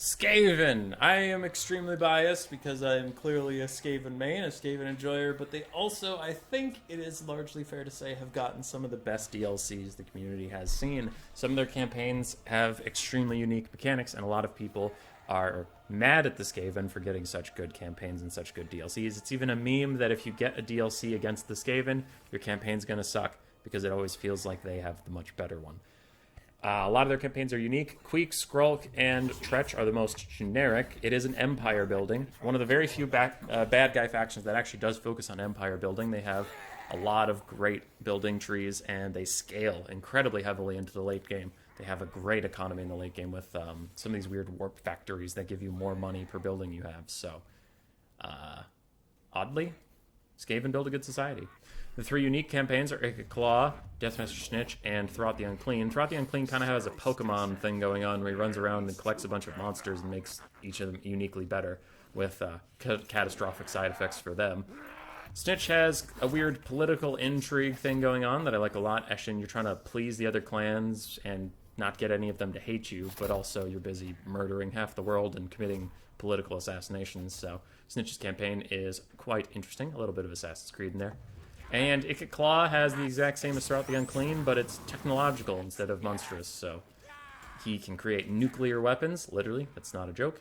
Skaven! I am extremely biased because I am clearly a Skaven main, a Skaven enjoyer, but they also, I think it is largely fair to say, have gotten some of the best DLCs the community has seen. Some of their campaigns have extremely unique mechanics, and a lot of people are mad at the Skaven for getting such good campaigns and such good DLCs. It's even a meme that if you get a DLC against the Skaven, your campaign's gonna suck because it always feels like they have the much better one. A lot of their campaigns are unique. Queek, Skrulk, and Tretch are the most generic. It is an empire building. One of the very few bad guy factions that actually does focus on empire building. They have a lot of great building trees, and they scale incredibly heavily into the late game. They have a great economy in the late game with some of these weird warp factories that give you more money per building you have. So, oddly, Skaven build a good society. The three unique campaigns are Ica Claw, Deathmaster Snitch, and Throughout the Unclean. Throughout the Unclean kind of has a Pokemon thing going on where he runs around and collects a bunch of monsters and makes each of them uniquely better with catastrophic side effects for them. Snitch has a weird political intrigue thing going on that I like a lot. Eshin, you're trying to please the other clans and not get any of them to hate you, but also you're busy murdering half the world and committing political assassinations. So Snitch's campaign is quite interesting. A little bit of Assassin's Creed in there. And Ica Claw has the exact same as Throughout the Unclean, but it's technological instead of monstrous, so he can create nuclear weapons, literally, that's not a joke.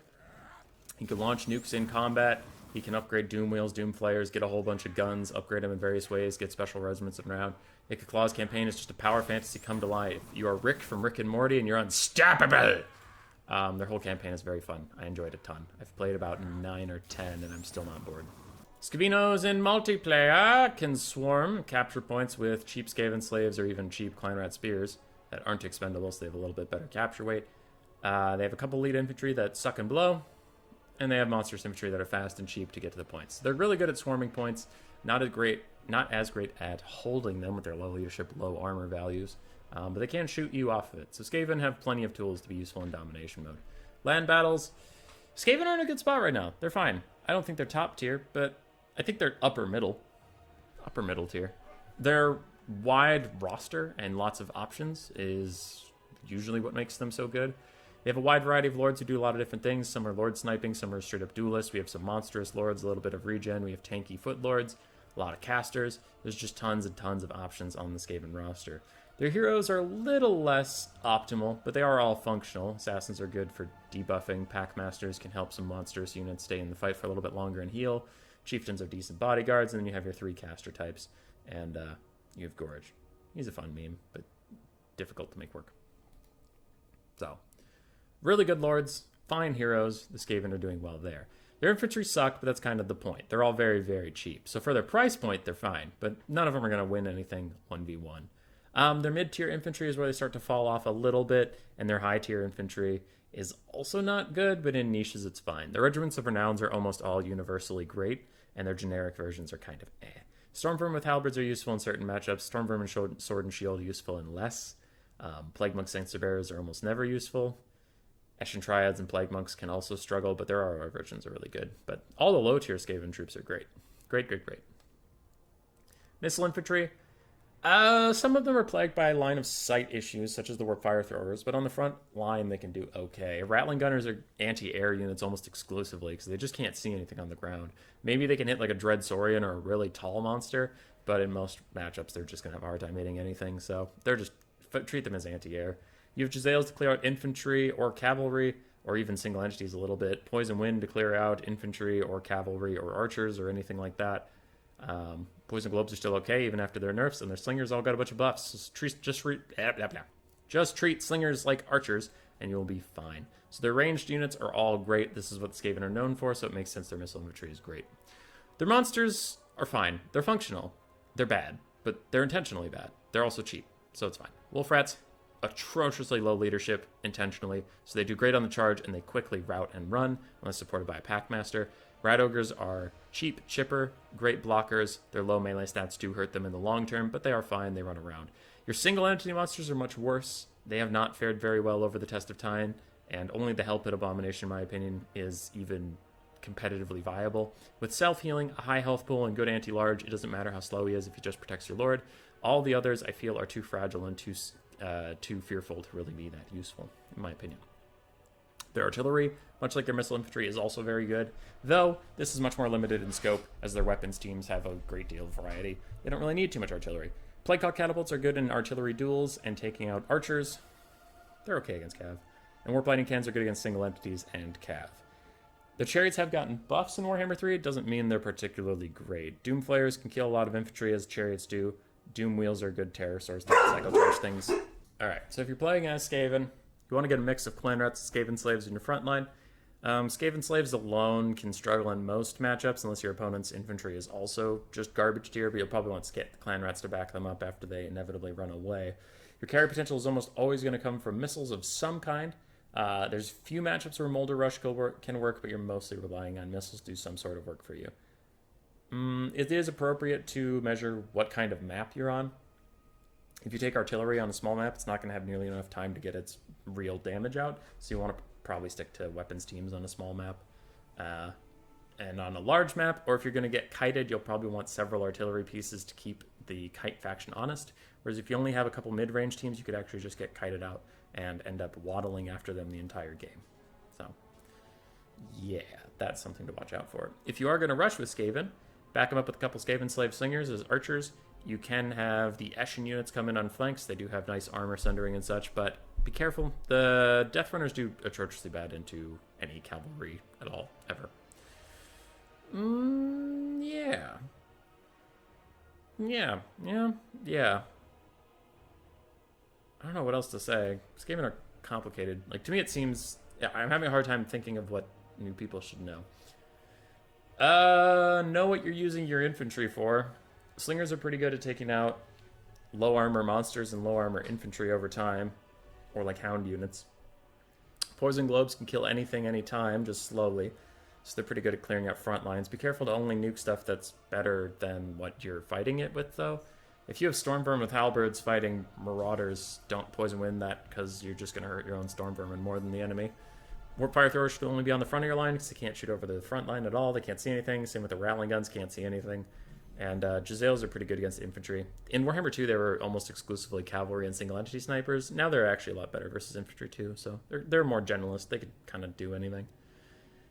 He can launch nukes in combat, he can upgrade Doom Wheels, Doom Flayers, get a whole bunch of guns, upgrade them in various ways, get special regiments around. Ica Claw's campaign is just a power fantasy come to life. You are Rick from Rick and Morty, and you're unstoppable! Their whole campaign is very fun. I enjoyed it a ton. I've played about 9 or 10, and I'm still not bored. Skavinos in multiplayer can swarm, capture points with cheap Skaven slaves or even cheap Clan Rat spears that aren't expendable, so they have a little bit better capture weight. They have a couple lead infantry that suck and blow, and they have monstrous infantry that are fast and cheap to get to the points. They're really good at swarming points, not as great at holding them with their low leadership, low armor values, but they can shoot you off of it. So Skaven have plenty of tools to be useful in domination mode. Land battles, Skaven are in a good spot right now. They're fine. I don't think they're top tier, but I think they're upper middle tier. Their wide roster and lots of options is usually what makes them so good. They have a wide variety of lords who do a lot of different things. Some are lord sniping, some are straight up duelists. We have some monstrous lords, a little bit of regen. We have tanky foot lords, a lot of casters. There's just tons and tons of options on the Skaven roster. Their heroes are a little less optimal, but they are all functional. Assassins are good for debuffing. Packmasters can help some monstrous units stay in the fight for a little bit longer and heal. Chieftains are decent bodyguards, and then you have your 3 caster types, and you have Gorge. He's a fun meme, but difficult to make work. So, really good lords, fine heroes. The Skaven are doing well there. Their infantry suck, but that's kind of the point. They're all very, very cheap. So for their price point, they're fine, but none of them are going to win anything 1v1. Their mid-tier infantry is where they start to fall off a little bit, and their high-tier infantry is also not good, but in niches it's fine. The regiments of renowns are almost all universally great, and their generic versions are kind of eh. Stormvermin with halberds are useful in certain matchups. Stormvermin sword and shield are useful in less. Plague monks and bearers are almost never useful. Eshin triads and plague monks can also struggle, but their RR versions are really good. But all the low tier Skaven troops are great. Great. Missile infantry. Some of them are plagued by line of sight issues, such as the warp fire throwers, but on the front line they can do okay. Rattling Gunners are anti-air units almost exclusively, because they just can't see anything on the ground. Maybe they can hit like a Dread Saurian or a really tall monster, but in most matchups they're just going to have a hard time hitting anything, so they're just treat them as anti-air. You have Jezzails to clear out infantry or cavalry, or even single entities a little bit. Poison Wind to clear out infantry or cavalry or archers or anything like that. Poison Globes are still okay even after their nerfs, and their slingers all got a bunch of buffs. Just treat slingers like archers, and you'll be fine. So their ranged units are all great. This is what the Skaven are known for, so it makes sense their missile infantry is great. Their monsters are fine. They're functional. They're bad, but they're intentionally bad. They're also cheap, so it's fine. Wolf Rats, atrociously low leadership intentionally, so they do great on the charge, and they quickly rout and run, unless supported by a Packmaster. Rat Ogres are cheap, chipper, great blockers. Their low melee stats do hurt them in the long term, but they are fine. They run around. Your single entity monsters are much worse. They have not fared very well over the test of time, and only the Hell Pit Abomination, in my opinion, is even competitively viable. With self-healing, a high health pool, and good anti-large, it doesn't matter how slow he is if he just protects your lord. All the others, I feel, are too fragile and too fearful to really be that useful, in my opinion. Their artillery, much like their missile infantry, is also very good, though this is much more limited in scope, as their weapons teams have a great deal of variety. They don't really need too much artillery. Plague Hawk catapults are good in artillery duels and taking out archers. They're okay against Cav. And Warp Lightning Cannons are good against single entities and Cav. The chariots have gotten buffs in Warhammer 3. It doesn't mean they're particularly great. Doom Flayers can kill a lot of infantry as chariots do. Doom Wheels are good terror swords that cycle charge things. Alright, so if you're playing as Skaven, you want to get a mix of clan rats and Skaven slaves in your front line. Skaven slaves alone can struggle in most matchups unless your opponent's infantry is also just garbage tier, but you'll probably want clan rats to back them up after they inevitably run away. Your carry potential is almost always going to come from missiles of some kind. There's few matchups where Molder Rush can work, but you're mostly relying on missiles to do some sort of work for you. It is appropriate to measure what kind of map you're on. If you take artillery on a small map, it's not going to have nearly enough time to get its real damage out, so you want to probably stick to weapons teams on a small map. And on a large map, or if you're going to get kited, you'll probably want several artillery pieces to keep the kite faction honest. Whereas if you only have a couple mid-range teams, you could actually just get kited out and end up waddling after them the entire game. So, yeah, that's something to watch out for. If you are going to rush with Skaven, back them up with a couple Skaven Slave Slingers as archers. You can have the Eshin units come in on flanks. They do have nice armor centering and such, but be careful. The Death Runners do atrociously bad into any cavalry at all, ever. Yeah. I don't know what else to say. Skaven are complicated. Like, to me it seems... Yeah, I'm having a hard time thinking of what new people should know. Know what you're using your infantry for. Slingers are pretty good at taking out low armor monsters and low armor infantry over time. Or like hound units. Poison globes can kill anything anytime, just slowly. So they're pretty good at clearing out front lines. Be careful to only nuke stuff that's better than what you're fighting it with, though. If you have Stormvermin with halberds fighting Marauders, don't poison wind that, because you're just going to hurt your own Stormvermin more than the enemy. Warp Fire Throwers should only be on the front of your line, because they can't shoot over the front line at all. They can't see anything. Same with the Rattling Guns, can't see anything. And Jezzails are pretty good against infantry. In Warhammer 2, they were almost exclusively cavalry and single-entity snipers. Now they're actually a lot better versus infantry, too. So they're more generalist. They could kind of do anything.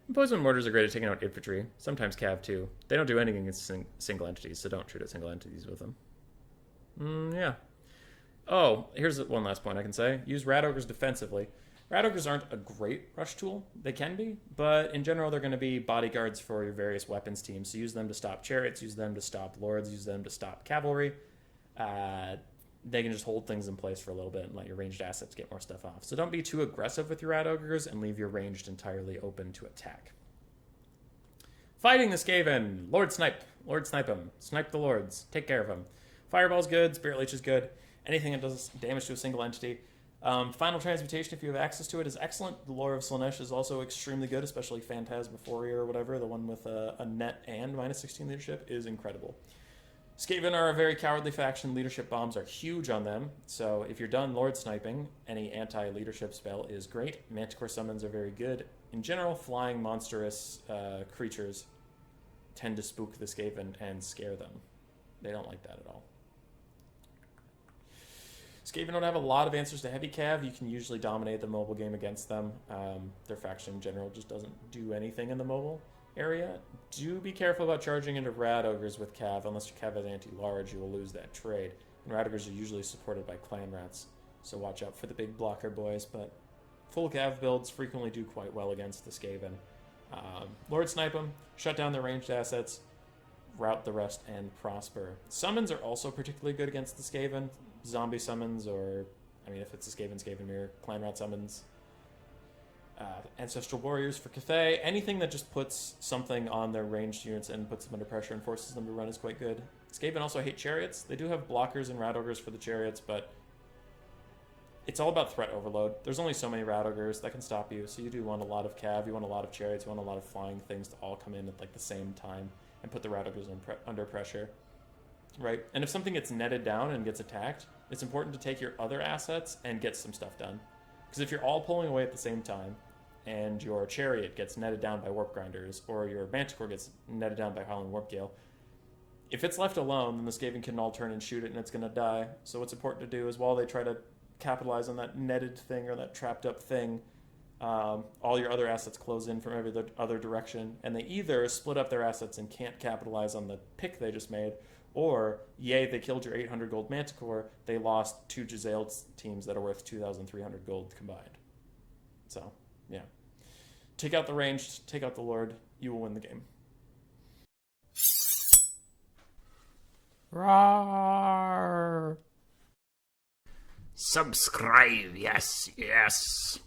And Poison Mortars are great at taking out infantry. Sometimes cav, too. They don't do anything against single entities, so don't shoot at single entities with them. Yeah. Oh, here's one last point I can say. Use Rat Ogres defensively. Rat Ogres aren't a great rush tool. They can be, but in general, they're going to be bodyguards for your various weapons teams. So use them to stop chariots, use them to stop lords, use them to stop cavalry. They can just hold things in place for a little bit and let your ranged assets get more stuff off. So don't be too aggressive with your Rat Ogres and leave your ranged entirely open to attack. Fighting the Skaven. Lord Snipe. Lord Snipe them. Snipe the Lords. Take care of them. Fireball's good. Spirit Leech is good. Anything that does damage to a single entity. Final Transmutation, if you have access to it, is excellent. The Lore of Slaanesh is also extremely good, especially Phantasmaphoria or whatever. The one with a net and minus 16 leadership is incredible. Skaven are a very cowardly faction. Leadership bombs are huge on them. So if you're done Lord Sniping, any anti-leadership spell is great. Manticore summons are very good. In general, flying monstrous creatures tend to spook the Skaven and scare them. They don't like that at all. Skaven don't have a lot of answers to heavy cav. You can usually dominate the mobile game against them. Their faction in general just doesn't do anything in the mobile area. Do be careful about charging into Rat Ogres with cav. Unless your cav is anti-large, you will lose that trade. And Rat Ogres are usually supported by clan rats, so watch out for the big blocker boys. But full cav builds frequently do quite well against the Skaven. Lord Snipe them, shut down their ranged assets, rout the rest, and prosper. Summons are also particularly good against the Skaven. Zombie summons, or, I mean, if it's a Skaven mirror, clan rat summons. Ancestral Warriors for Cathay. Anything that just puts something on their ranged units and puts them under pressure and forces them to run is quite good. Skaven also hate chariots. They do have blockers and Rat Ogres for the chariots, but it's all about threat overload. There's only so many Rat Ogres that can stop you, so you do want a lot of cav, you want a lot of chariots, you want a lot of flying things to all come in at like the same time and put the Rat Ogres under pressure. Right? And if something gets netted down and gets attacked, it's important to take your other assets and get some stuff done. Because if you're all pulling away at the same time, and your chariot gets netted down by warp grinders, or your manticore gets netted down by howling warp gale, if it's left alone, then the Skaven can all turn and shoot it and it's going to die. So what's important to do is while they try to capitalize on that netted thing or that trapped up thing, all your other assets close in from every other direction, and they either split up their assets and can't capitalize on the pick they just made, or, yay, they killed your 800 gold Manticore, they lost 2 Giselle teams that are worth 2,300 gold combined. So, yeah. Take out the ranged, take out the Lord, you will win the game. Roar! Subscribe, yes, yes.